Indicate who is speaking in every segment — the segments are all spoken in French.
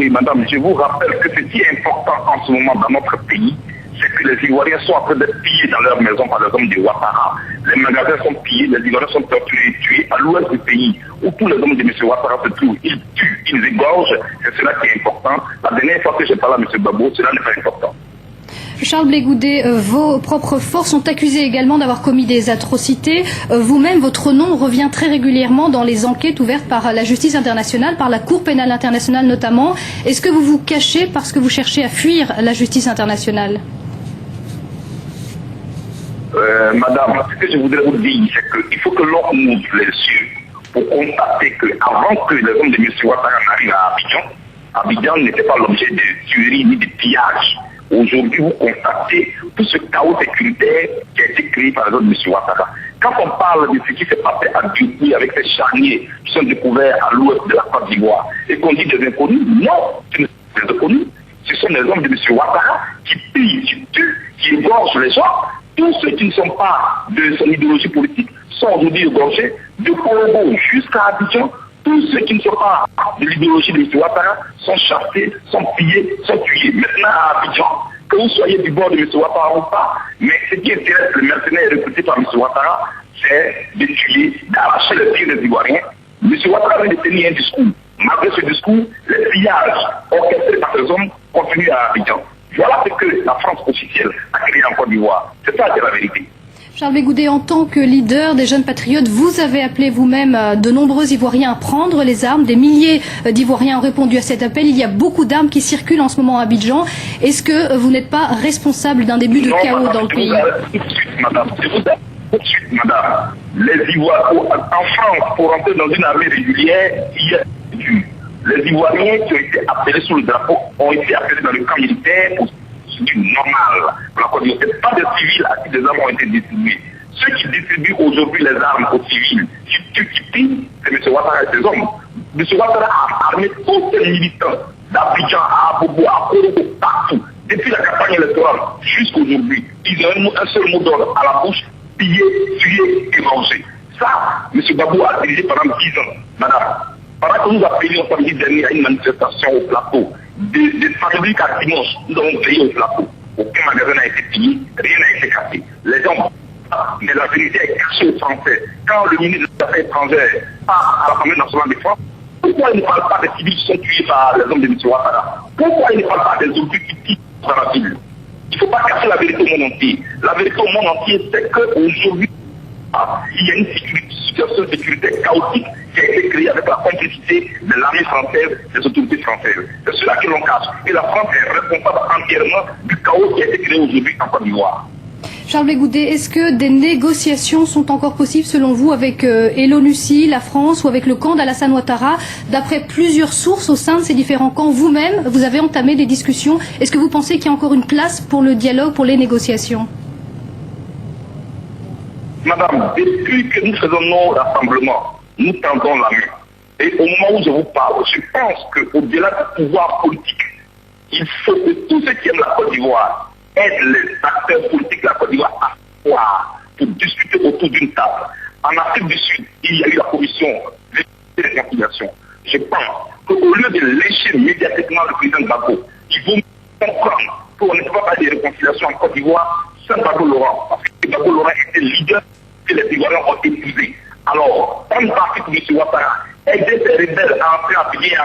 Speaker 1: Oui, madame, je vous rappelle que ce qui est important en ce moment dans notre pays, c'est que les Ivoiriens sont en train d'être pillés dans leur maison par les hommes de Ouattara. Les magasins sont pillés, les Ivoiriens sont torturés et tués à l'ouest du pays, où tous les hommes de M. Ouattara se trouvent. Ils tuent, ils égorgent, c'est cela qui est important. La dernière fois que j'ai parlé à M. Gbagbo, cela n'est pas important.
Speaker 2: Charles Blé Goudé, vos propres forces sont accusées également d'avoir commis des atrocités. Vous-même, votre nom revient très régulièrement dans les enquêtes ouvertes par la justice internationale, par la Cour pénale internationale notamment. Est-ce que vous vous cachez parce que vous cherchez à fuir la justice internationale?
Speaker 1: Madame, ce que je voudrais vous dire, c'est qu'il faut que l'on ouvre les yeux pour constater qu'avant que les hommes de M. Ouattara n'arrivent à Abidjan n'était pas l'objet de tueries ni de pillages. Aujourd'hui, vous constatez tout ce chaos sécuritaire qui a été créé par les hommes de M. Ouattara. Quand on parle de ce qui s'est passé à Djibouti avec ces charniers qui sont découverts à l'ouest de la Côte d'Ivoire et qu'on dit des inconnus, non, ce ne sont des inconnus. Ce sont les hommes de M. Ouattara qui pillent, qui tuent, qui égorgent les gens. Tous ceux qui ne sont pas de son idéologie politique sont aujourd'hui égorgés de Congo jusqu'à Abidjan. Tous ceux qui ne sont pas de l'idéologie de M. Ouattara sont chassés, sont pillés, sont tués. Maintenant à Abidjan, que vous soyez du bord de M. Ouattara ou pas, mais ce qui intéresse le mercenaire recruté par M. Ouattara, c'est de tuer, d'arracher les pieds des Ivoiriens. M. Ouattara vient de tenir un discours. Malgré ce discours, les pillages orchestrés par ces hommes continuent à Abidjan. Voilà ce que la France officielle a créé en Côte d'Ivoire. C'est ça, c'est la vérité.
Speaker 2: Charles Blé Goudé, en tant que leader des jeunes patriotes, vous avez appelé vous-même de nombreux Ivoiriens à prendre les armes. Des milliers d'Ivoiriens ont répondu à cet appel. Il y a beaucoup d'armes qui circulent en ce moment à Abidjan. Est-ce que vous n'êtes pas responsable d'un début de chaos dans le pays?
Speaker 1: Madame, les Ivoiriens, en France, pour rentrer dans une armée régulière, il y a les Ivoiriens qui ont été appelés sous le drapeau ont été appelés dans le camp militaire pour du normal. Il n'y a pas de civils à qui des armes ont été distribuées. Ceux qui distribuent aujourd'hui les armes aux civils, qui pillent, c'est M. Ouattara et ses hommes. M. Ouattara a armé tous ces militants d'Abidjan à Abobo, à Korogo, partout. Depuis la campagne électorale jusqu'à aujourd'hui, ils ont un seul mot d'ordre à la bouche: piller, tuer et manger. Ça, M. Gbagbo a dirigé pendant 10 ans, madame. Pendant que nous appelions samedi dernier à une manifestation au plateau, des fabriques à dimanche, nous avons payé au plateau. Aucun magasin n'a été pillé, rien n'a été cassé. Les gens, mais la vérité est cachée aux Français. Quand le ministre des Affaires étrangères part à l'Assemblée nationale de France, pourquoi il ne parle pas des civils qui sont tués par les hommes de M. Ouattara? Pourquoi il ne parle pas des obus qui tuent dans la ville? Il ne faut pas cacher la vérité au monde entier. La vérité au monde entier, c'est qu'aujourd'hui, il y a une situation de sécurité chaotique qui a été créée avec la complicité de l'armée française, des autorités françaises. C'est cela que l'on cache. Et la France est responsable entièrement du chaos qui a été créé aujourd'hui en Côte d'Ivoire.
Speaker 2: Charles Blé Goudé, est-ce que des négociations sont encore possibles selon vous avec l'ONUCI, la France ou avec le camp d'Alassane Ouattara? D'après plusieurs sources au sein de ces différents camps, vous-même, vous avez entamé des discussions. Est-ce que vous pensez qu'il y a encore une place pour le dialogue, pour les négociations?
Speaker 1: Madame, depuis que nous faisons nos rassemblements, nous tendons la main. Et au moment où je vous parle, je pense qu'au-delà du pouvoir politique, il faut que tous ceux qui aiment la Côte d'Ivoire aident les acteurs politiques de la Côte d'Ivoire à voir pour discuter autour d'une table. En Afrique du Sud, il y a eu la commission de réconciliation. Je pense qu'au lieu de lécher médiatiquement le président Gbagbo, il faut comprendre qu'on ne peut pas parler de réconciliation en Côte d'Ivoire sans Gbagbo Laurent. Parce que Gbagbo Laurent était le leader que les Ivoiriens ont épousé. Alors, une partie pour M. Ouattara, aider ces rebelles à entrer à piller,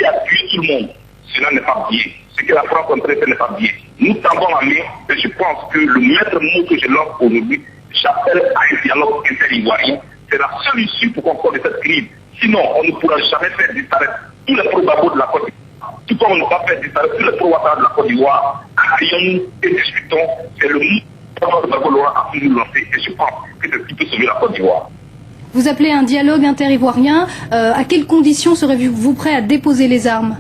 Speaker 1: à tuer tout le monde, cela n'est pas bien. Ce que la France est en train de faire n'est pas bien. Nous tendons la main et je pense que le maître mot que je lance aujourd'hui, j'appelle à un dialogue inter-ivoirien. C'est la seule issue pour qu'on sorte de cette crise. Sinon, on ne pourra jamais faire disparaître tous les pro-Gbagbo de la Côte d'Ivoire. Tout comme on ne va pas faire disparaître tous les pro-Ouattara de la Côte d'Ivoire. Accueillons-nous et discutons. C'est le mot que Gbagbo Laurent a pu nous lancer et je pense que c'est ce qui peut sauver la Côte d'Ivoire.
Speaker 2: Vous appelez un dialogue inter-ivoirien. À quelles conditions serez-vous prêt à déposer les armes?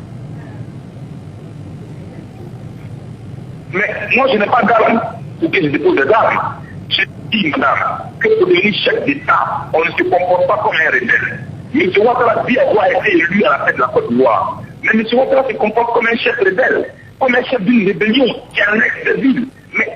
Speaker 1: Mais moi, je n'ai pas d'armes pour que je dépose des armes. Je dis, madame, que pour devenir chef d'État, on ne se comporte pas comme un rebelle. M. Ouattara dit avoir été élu à la tête de la Côte d'Ivoire. Mais M. Ouattara se comporte comme un chef rebelle, comme un chef d'une rébellion qui annexe des villes. Mais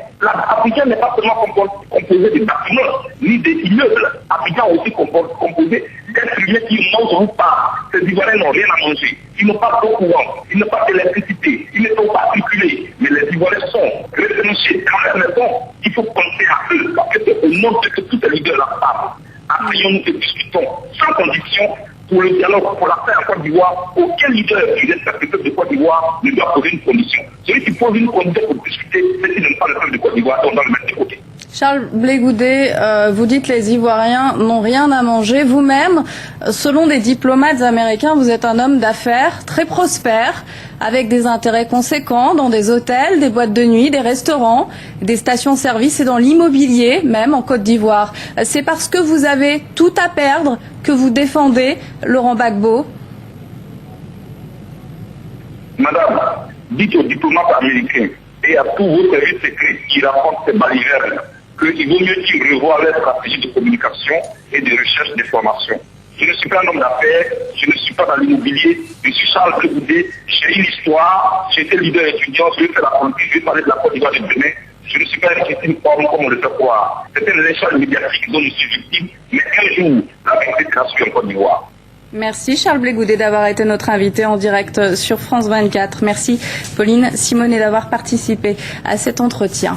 Speaker 1: Abidjan n'est pas seulement composé de bâtiments, ni des immeubles. Abidjan est aussi composé êtres humains qui ne mangent pas. Ces Ivoiriens n'ont rien à manger. Ils n'ont pas d'eau courante, ils n'ont pas d'électricité, ils ne sont pas circulés. Mais les Ivoiriens sont retranchés dans leur maison. Il faut penser à eux, parce que c'est au nom de que tous les leaders la parlent. Appuyons-nous et discutons sans condition pour le dialogue, pour la paix en Côte d'Ivoire. Aucun leader qui respecte le peuple de Côte d'Ivoire ne doit poser une condition. Celui qui pose une condition pour discuter, c'est qu'il n'aime pas le peuple de Côte d'Ivoire, donc dans le même côté.
Speaker 3: Charles Blé Goudet, vous dites les Ivoiriens n'ont rien à manger. Vous-même, selon des diplomates américains, vous êtes un homme d'affaires très prospère, avec des intérêts conséquents dans des hôtels, des boîtes de nuit, des restaurants, des stations-service et dans l'immobilier, même en Côte d'Ivoire. C'est parce que vous avez tout à perdre que vous défendez Laurent Gbagbo?
Speaker 1: Madame, dites aux diplomates américains et à tous vos services secrets qui rapportent ces balivernes qu'il vaut mieux qu'ils revoient leur stratégie de communication et de recherche d'informations. Je ne suis pas un homme d'affaires, je ne suis pas dans l'immobilier, je suis Charles Blé Goudet, j'ai une histoire, j'ai été leader étudiant, je vais faire la politique, je vais parler de la Côte d'Ivoire de demain. Je ne suis pas une Christine Poirot comme on le fait croire. C'est un échange médiatique dont je suis victime, mais un jour, la vérité sera sûre en Côte d'Ivoire.
Speaker 3: Merci Charles Blé Goudet d'avoir été notre invité en direct sur France 24. Merci Pauline Simonet d'avoir participé à cet entretien.